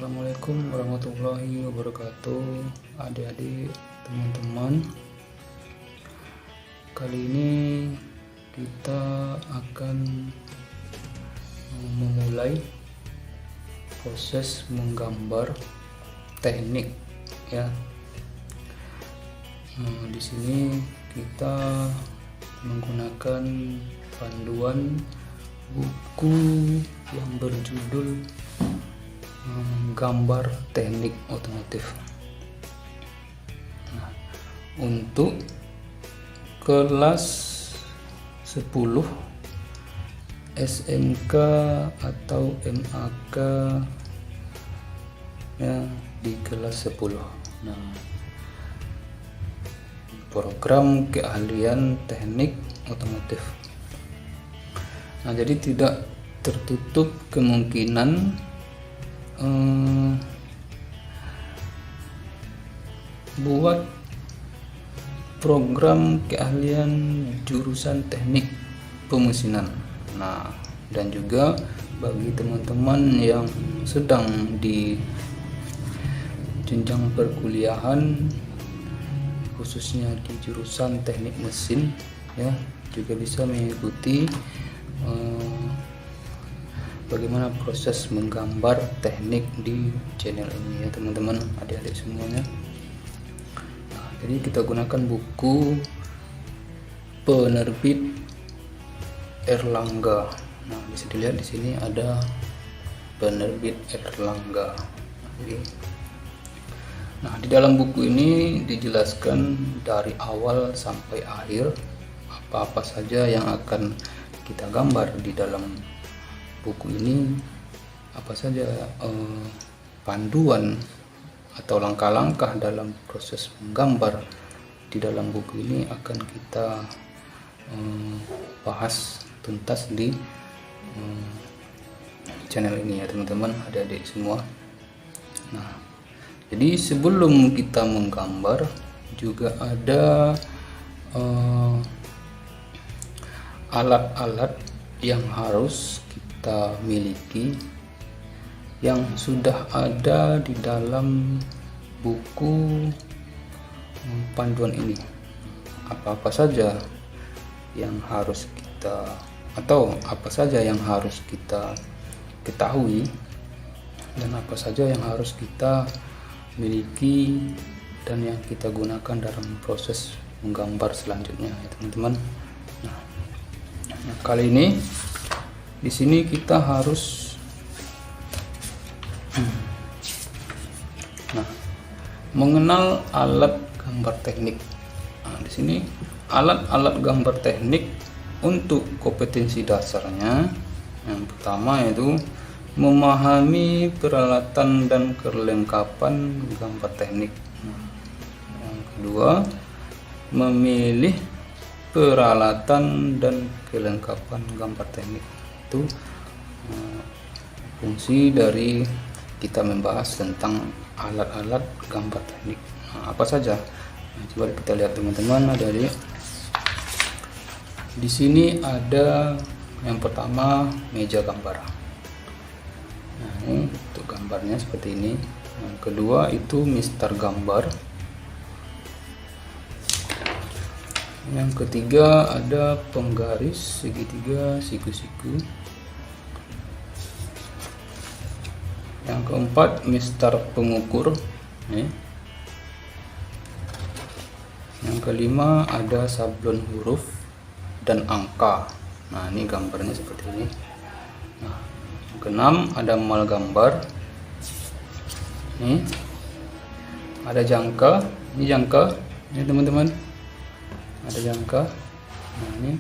Assalamualaikum warahmatullahi wabarakatuh, adik-adik, teman-teman. Kali ini kita akan memulai proses menggambar teknik ya. Di sini kita menggunakan panduan buku yang berjudul Gambar Teknik Otomotif. Untuk kelas 10 SMK atau MAK ya, di kelas 10. Program keahlian teknik otomotif. Jadi tidak tertutup kemungkinan buat program keahlian jurusan teknik pemesinan. Dan juga bagi teman-teman yang sedang di jenjang perkuliahan, khususnya di jurusan teknik mesin ya, juga bisa mengikuti bagaimana proses menggambar teknik di channel ini ya teman-teman, adik-adik semuanya. Jadi kita gunakan buku penerbit Erlangga. Bisa dilihat di sini ada penerbit Erlangga. Di dalam buku ini dijelaskan dari awal sampai akhir apa-apa saja yang akan kita gambar di dalam buku ini, apa saja panduan atau langkah-langkah dalam proses menggambar di dalam buku ini akan kita bahas tuntas di channel ini ya teman-teman, adik-adik semua. Jadi sebelum kita menggambar juga ada alat-alat yang harus kita miliki yang sudah ada di dalam buku panduan ini. Apa-apa saja yang harus kita ketahui dan apa saja yang harus kita miliki dan yang kita gunakan dalam proses menggambar selanjutnya ya teman-teman. Kali ini di sini kita harus mengenal alat gambar teknik. Di sini alat-alat gambar teknik untuk kompetensi dasarnya. Yang pertama yaitu memahami peralatan dan kelengkapan gambar teknik. Yang kedua, memilih peralatan dan kelengkapan gambar teknik. Itu fungsi dari kita membahas tentang alat-alat gambar teknik. Apa saja? Coba kita lihat teman-teman, adik-adik. Di sini ada yang pertama meja gambar. Ini untuk gambarnya seperti ini. Yang kedua itu mister gambar. Yang ketiga ada penggaris segitiga, siku-siku. Yang keempat mister pengukur. Yang kelima ada sablon huruf dan angka. Ini gambarnya seperti ini. Yang keenam ada mal gambar. Ini ada jangka. Ini jangka. Ini teman-teman. Ada jangka. Ini.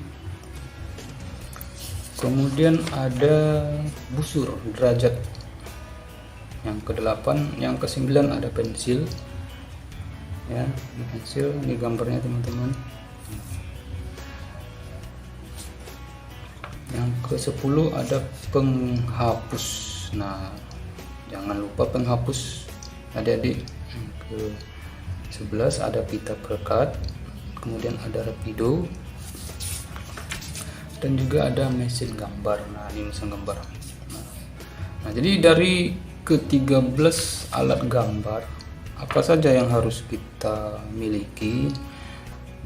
Kemudian ada busur derajat. Yang ke-8, yang ke-9 ada pensil. Ya, ini pensil, ini gambarnya teman-teman. Yang ke-10 ada penghapus. Jangan lupa penghapus, adik-adik. Yang ke-11 ada pita perekat. Kemudian ada rapido. Dan juga ada mesin gambar. Ini mesin gambar. Jadi dari ke-13 alat gambar. Apa saja yang harus kita miliki?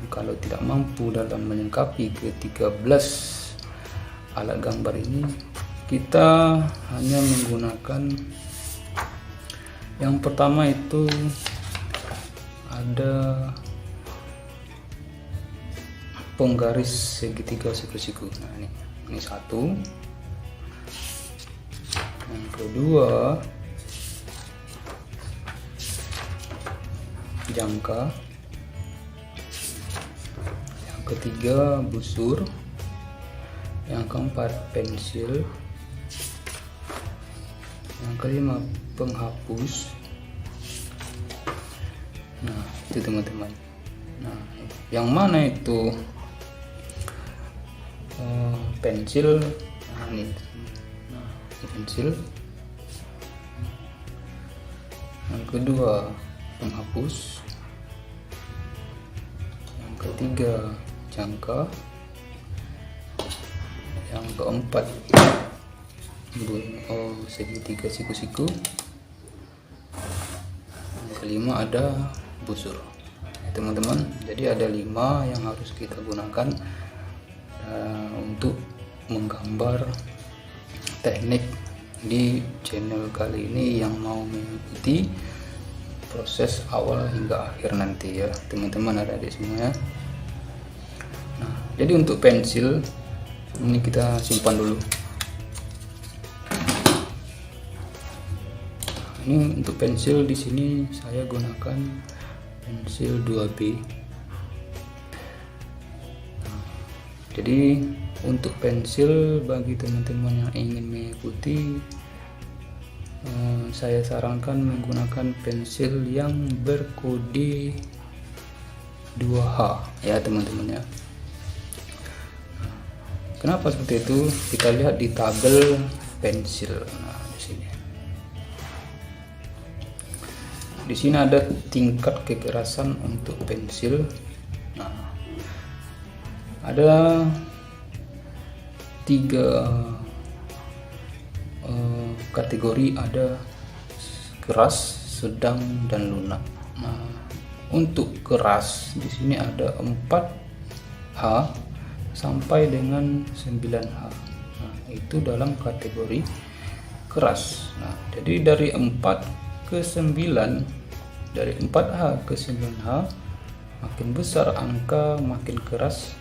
Kalau tidak mampu dalam melengkapi ke-13 alat gambar ini, kita hanya menggunakan yang pertama itu ada penggaris segitiga siku-siku. Nah, ini satu. Yang kedua, jangka. Yang ketiga, busur. Yang keempat, pensil. Yang kelima, penghapus. Nah, itu teman-teman. Nah, yang mana itu pensil? Nah, ini pensil. Yang kedua, penghapus. Yang ketiga, jangka. Yang keempat, segitiga siku-siku. Yang kelima ada busur. Teman-teman, jadi ada 5 yang harus kita gunakan untuk menggambar teknik di channel kali ini yang mau mengikuti proses awal hingga akhir nanti ya teman-teman, adik-adik semua ya. Nah, jadi untuk pensil ini kita simpan dulu. Ini untuk pensil, di sini saya gunakan pensil 2B. Jadi untuk pensil, bagi teman-teman yang ingin mengikuti, saya sarankan menggunakan pensil yang berkode 2H ya teman-teman ya. Kenapa seperti itu? Kita lihat di tabel pensil. Nah, di sini ada tingkat kekerasan untuk pensil. Nah, ada 3 kategori, ada keras, sedang, dan lunak. Nah, untuk keras di sini ada 4H sampai dengan 9H. Nah, itu dalam kategori keras. Nah, jadi dari 4 ke 9, dari 4H ke 9H, makin besar angka makin keras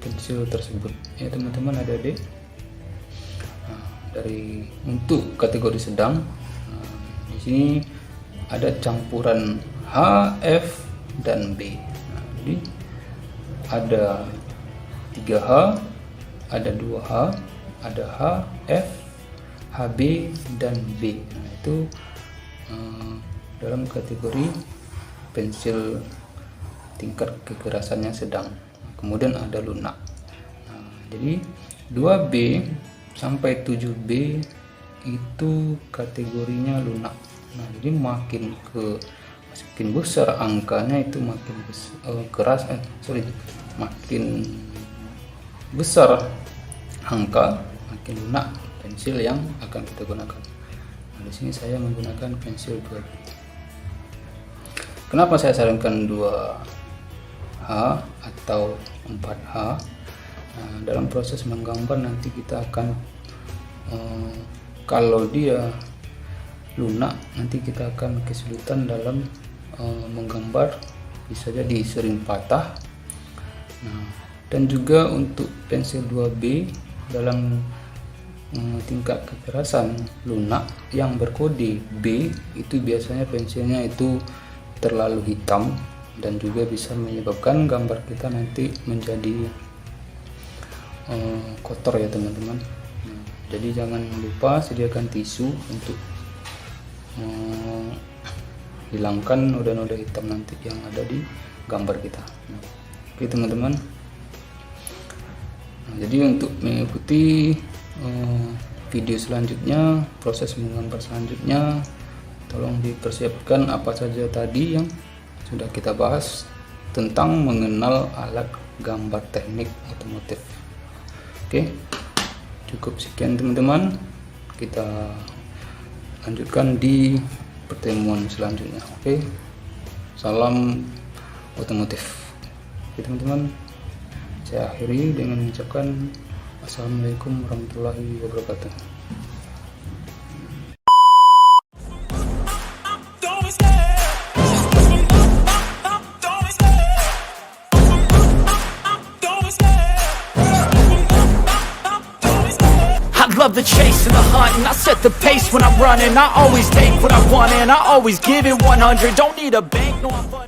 pensil tersebut ya teman-teman, adik-adik. Nah, dari untuk kategori sedang, di sini ada campuran H, F, dan B. Nah, jadi ada 3H, ada 2H, ada H, F, HB, dan B. Nah, itu dalam kategori pensil tingkat kekerasannya sedang. Kemudian ada lunak. Nah, jadi 2B sampai 7B itu kategorinya lunak. Nah, jadi makin besar angkanya itu makin keras, makin besar angka, makin lunak pensil yang akan kita gunakan. Nah, di sini saya menggunakan pensil 2B. Kenapa saya sarankan 2H atau 4H? Nah, dalam proses menggambar nanti kita akan kalau dia lunak, nanti kita akan kesulitan dalam menggambar, bisa jadi sering patah. Nah, dan juga untuk pensil 2B dalam tingkat kekerasan lunak yang berkode B, itu biasanya pensilnya itu terlalu hitam dan juga bisa menyebabkan gambar kita nanti menjadi kotor ya teman-teman. Nah, jadi jangan lupa sediakan tisu untuk hilangkan noda-noda hitam nanti yang ada di gambar kita. Nah, oke teman-teman. Nah, jadi untuk mengikuti video selanjutnya, proses menggambar selanjutnya, tolong dipersiapkan apa saja tadi yang sudah kita bahas tentang mengenal alat gambar teknik otomotif. Oke, cukup sekian teman-teman. Kita lanjutkan di pertemuan selanjutnya. Oke, salam otomotif. Oke teman-teman, saya akhiri dengan mengucapkan assalamualaikum warahmatullahi wabarakatuh. I love the chase and the hunt, and I set the pace when I'm running. I always take what I want and I always give it 100. Don't need a bank, no I'm